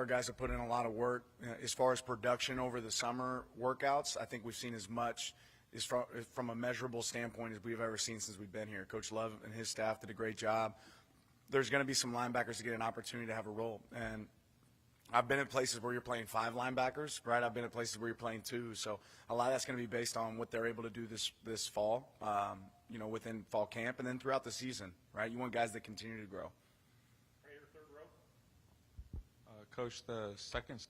guys have put in a lot of work. As far as production over the summer workouts, I think we've seen as much as from a measurable standpoint as we've ever seen since we've been here. Coach Love and his staff did a great job. There's going to be some linebackers to get an opportunity to have a role. And I've been at places where you're playing 5 linebackers, right? I've been at places where you're playing 2. So a lot of that's going to be based on what they're able to do this fall, within fall camp and then throughout the season, right? You want guys that continue to grow. Third row. Coach, the second.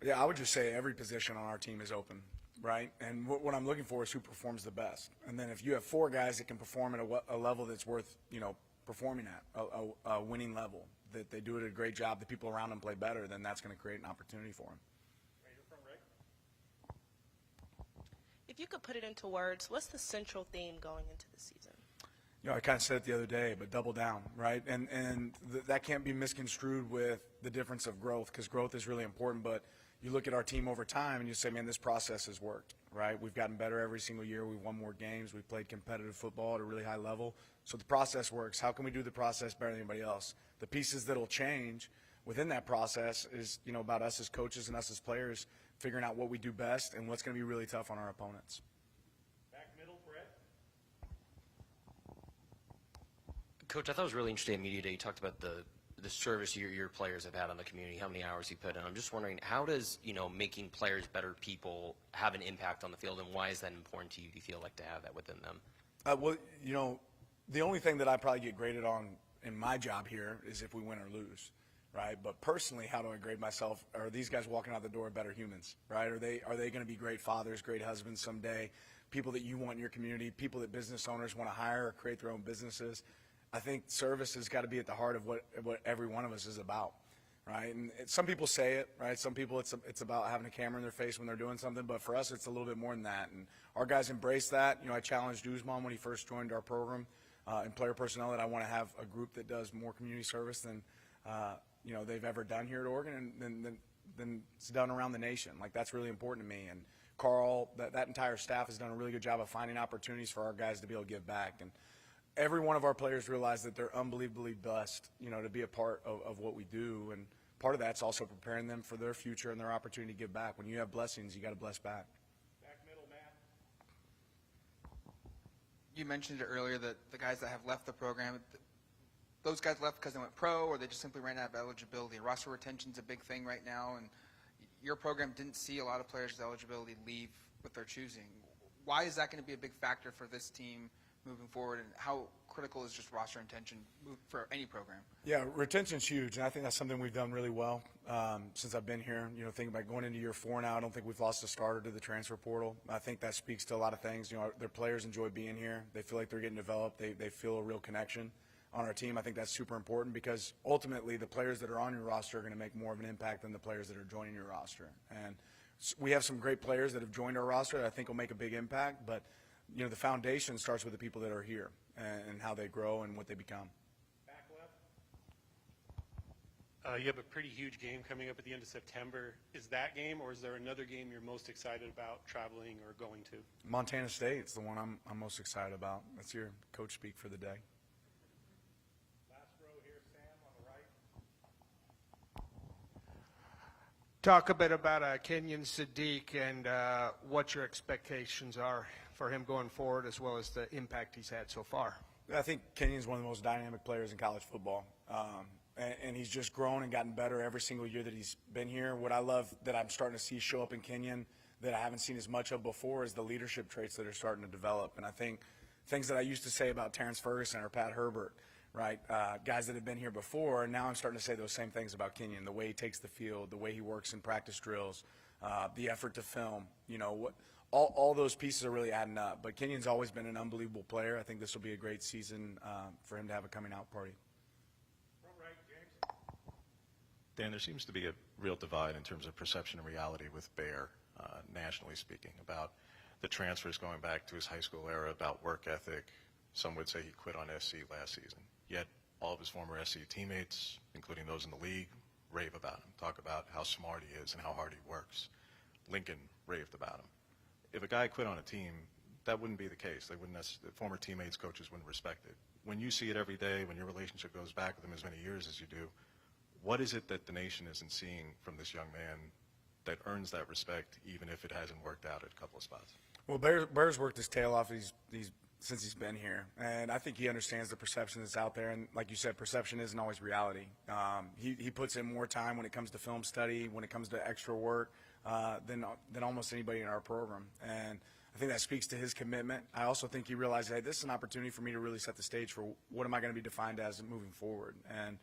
Yeah, I would just say every position on our team is open, right? And what I'm looking for is who performs the best. And then if you have 4 guys that can perform at a level that's worth, performing at, a winning level, that they do it a great job, the people around them play better, then that's going to create an opportunity for them. If you could put it into words, what's the central theme going into the season? I kind of said it the other day, but double down, right? And that can't be misconstrued with the difference of growth, because growth is really important, but you look at our team over time and you say, man, this process has worked, right? We've gotten better every single year. We've won more games. We've played competitive football at a really high level. So the process works. How can we do the process better than anybody else? The pieces that'll change within that process is, about us as coaches and us as players figuring out what we do best and what's going to be really tough on our opponents. Back middle, Brett. Coach, I thought it was really interesting at Media Day. You talked about the service your players have had on the community, how many hours you put in. I'm just wondering, how does, making players better people have an impact on the field, and why is that important to you? Do you feel like to have that within them? The only thing that I probably get graded on in my job here is if we win or lose, right? But personally, how do I grade myself? Are these guys walking out the door better humans, right? Are they going to be great fathers, great husbands someday, people that you want in your community, people that business owners want to hire or create their own businesses? I think service has got to be at the heart of what every one of us is about, right? And some people say it, right? Some people it's about having a camera in their face when they're doing something, but for us it's a little bit more than that. And our guys embrace that. I challenged Usman when he first joined our program in player personnel that I want to have a group that does more community service than they've ever done here at Oregon and than it's done around the nation. Like, that's really important to me. And Carl, that entire staff has done a really good job of finding opportunities for our guys to be able to give back. And every one of our players realize that they're unbelievably blessed, to be a part of what we do. And part of that's also preparing them for their future and their opportunity to give back. When you have blessings, you got to bless back. Back middle, Matt. You mentioned it earlier that the guys that have left the program, those guys left because they went pro or they just simply ran out of eligibility. Roster retention's a big thing right now, and your program didn't see a lot of players' eligibility leave with their choosing. Why is that going to be a big factor for this team moving forward, and how critical is just roster retention for any program? Yeah, retention's huge, and I think that's something we've done really well since I've been here. Thinking about going into year 4 now, I don't think we've lost a starter to the transfer portal. I think that speaks to a lot of things. Their players enjoy being here. They feel like they're getting developed. They feel a real connection on our team. I think that's super important because ultimately the players that are on your roster are going to make more of an impact than the players that are joining your roster. And we have some great players that have joined our roster that I think will make a big impact, but the foundation starts with the people that are here and how they grow and what they become. Back left. You have a pretty huge game coming up at the end of September. Is that game, or is there another game you're most excited about traveling or going to? Montana State's the one I'm most excited about. That's your coach speak for the day. Last row here, Sam, on the right. Talk a bit about Kenyon Sadiq and what your expectations are for him going forward, as well as the impact he's had so far. I think Kenyon's one of the most dynamic players in college football. And he's just grown and gotten better every single year that he's been here. What I love that I'm starting to see show up in Kenyon that I haven't seen as much of before is the leadership traits that are starting to develop. And I think things that I used to say about Terrence Ferguson or Pat Herbert, right, guys that have been here before, and now I'm starting to say those same things about Kenyon, the way he takes the field, the way he works in practice drills, the effort to film, all those pieces are really adding up. But Kenyon's always been an unbelievable player. I think this will be a great season for him to have a coming out party. Front right, James. Dan, there seems to be a real divide in terms of perception and reality with Bear, nationally speaking, about the transfers going back to his high school era, about work ethic. Some would say he quit on SC last season. Yet all of his former SC teammates, including those in the league, rave about him, talk about how smart he is and how hard he works. Lincoln raved about him. If a guy quit on a team, that wouldn't be the case. They wouldn't. The former teammates, coaches wouldn't respect it. when you see it every day, when your relationship goes back with him as many years as you do, what is it that the nation isn't seeing from this young man that earns that respect, even if it hasn't worked out at a couple of spots? Well, Bear's worked his tail off since he's been here, and I think he understands the perception that's out there. And like you said, perception isn't always reality. He puts in more time when it comes to film study, when it comes to extra work, than almost anybody in our program. And I think that speaks to his commitment. I also think he realized, hey, this is an opportunity for me to really set the stage for what am I going to be defined as moving forward. And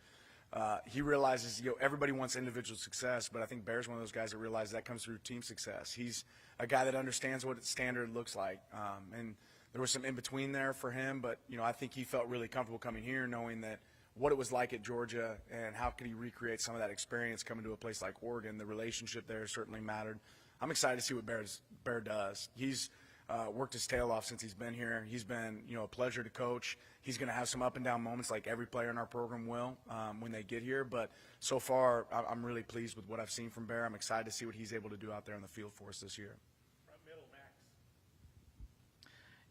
he realizes, everybody wants individual success, but I think Bear's one of those guys that realizes that comes through team success. He's a guy that understands what standard looks like. And there was some in between there for him, but I think he felt really comfortable coming here, knowing that what it was like at Georgia and how could he recreate some of that experience coming to a place like Oregon. The relationship there certainly mattered. I'm excited to see what Bear does. He's worked his tail off since he's been here. He's been a pleasure to coach. He's going to have some up and down moments like every player in our program will when they get here, but so far I'm really pleased with what I've seen from Bear. I'm excited to see what he's able to do out there on the field for us this year. Front middle, Max.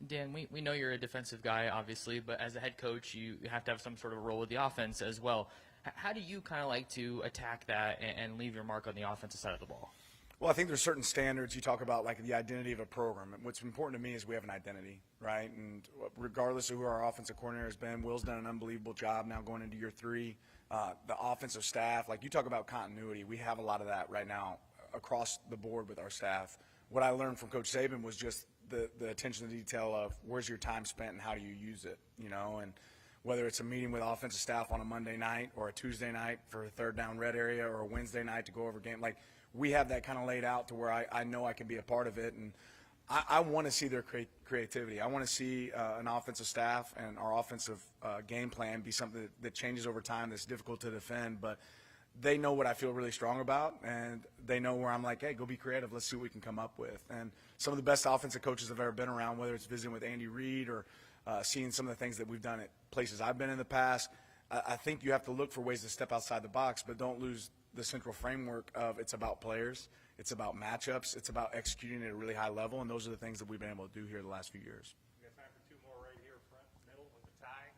Dan, we know you're a defensive guy, obviously, but as a head coach, you have to have some sort of a role with the offense as well. How do you kind of like to attack that and leave your mark on the offensive side of the ball? Well, I think there's certain standards you talk about, like the identity of a program. And what's important to me is we have an identity, right? And regardless of who our offensive coordinator has been, Will's done an unbelievable job now going into year 3. The offensive staff, like you talk about continuity, we have a lot of that right now across the board with our staff. What I learned from Coach Saban was just the attention to detail of where's your time spent and how do you use it, and whether it's a meeting with offensive staff on a Monday night or a Tuesday night for a third down red area or a Wednesday night to go over game, like we have that kind of laid out to where I know I can be a part of it. And I want to see their creativity. I want to see an offensive staff and our offensive game plan be something that changes over time that's difficult to defend, but they know what I feel really strong about, and they know where I'm like, hey, go be creative. Let's see what we can come up with. And some of the best offensive coaches I've ever been around, whether it's visiting with Andy Reid or seeing some of the things that we've done at places I've been in the past, I think you have to look for ways to step outside the box, but don't lose the central framework of it's about players, it's about matchups, it's about executing at a really high level, and those are the things that we've been able to do here the last few years. We got time for 2 more right here, front middle with the tie.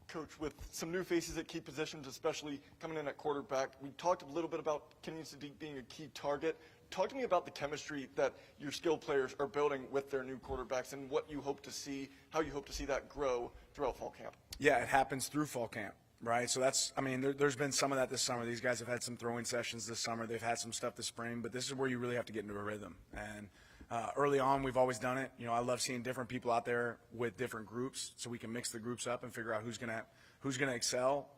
Coach, with some new faces at key positions, especially coming in at quarterback, we talked a little bit about Kenyon Sadiq being a key target. Talk to me about the chemistry that your skilled players are building with their new quarterbacks and what you hope to see, how you hope to see that grow throughout fall camp. Yeah, it happens through fall camp, right? So there's been some of that this summer. These guys have had some throwing sessions this summer. They've had some stuff this spring, but this is where you really have to get into a rhythm. And early on, we've always done it. I love seeing different people out there with different groups so we can mix the groups up and figure out who's gonna excel,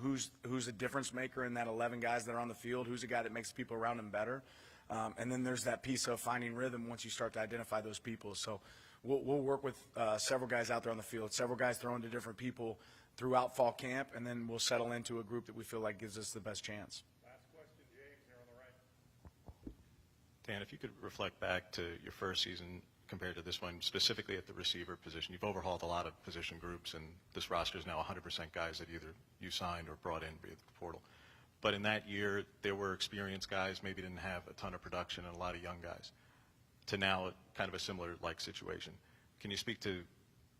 who's a difference maker in that 11 guys that are on the field, who's a guy that makes the people around him better. And then there's that piece of finding rhythm once you start to identify those people. So we'll work with several guys out there on the field, several guys throwing to different people throughout fall camp, and then we'll settle into a group that we feel like gives us the best chance. Last question, James, here on the right. Dan, if you could reflect back to your first season compared to this one, specifically at the receiver position, you've overhauled a lot of position groups, and this roster is now 100% guys that either you signed or brought in via the portal. But in that year, there were experienced guys, maybe didn't have a ton of production, and a lot of young guys. To now, kind of a similar situation. Can you speak to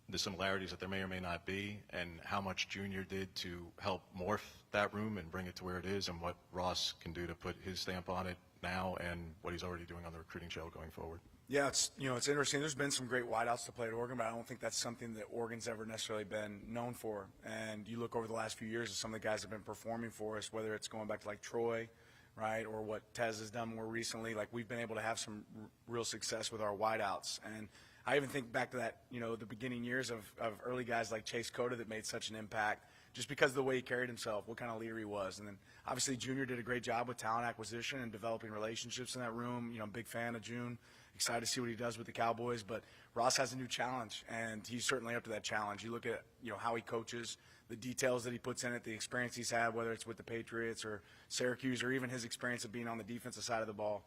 the similarities that there may or may not be, and how much Junior did to help morph that room and bring it to where it is, and what Ross can do to put his stamp on it now, and what he's already doing on the recruiting trail going forward? Yeah, it's interesting. There's been some great wideouts to play at Oregon, but I don't think that's something that Oregon's ever necessarily been known for. And you look over the last few years at some of the guys that have been performing for us, whether it's going back to like Troy, right, or what Tez has done more recently. Like we've been able to have some real success with our wideouts. And I even think back to that, the beginning years of early guys like Chase Cota that made such an impact just because of the way he carried himself, what kind of leader he was. And then obviously Junior did a great job with talent acquisition and developing relationships in that room. I'm a big fan of June. Excited to see what he does with the Cowboys, but Ross has a new challenge, and he's certainly up to that challenge. You look at how he coaches, the details that he puts in it, the experience he's had, whether it's with the Patriots or Syracuse, or even his experience of being on the defensive side of the ball,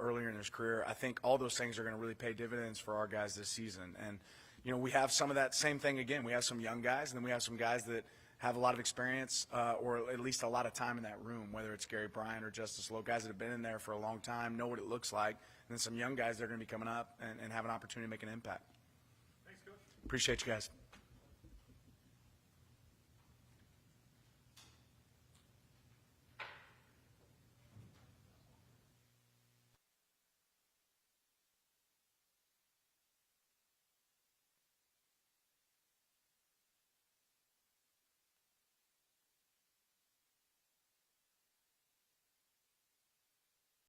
earlier in his career. I think all those things are going to really pay dividends for our guys this season. And we have some of that same thing again. We have some young guys, and then we have some guys that have a lot of experience or at least a lot of time in that room, whether it's Gary Bryant or Justice Lowe, guys that have been in there for a long time, know what it looks like, and then some young guys that are going to be coming up and have an opportunity to make an impact. Thanks, Coach. Appreciate you guys.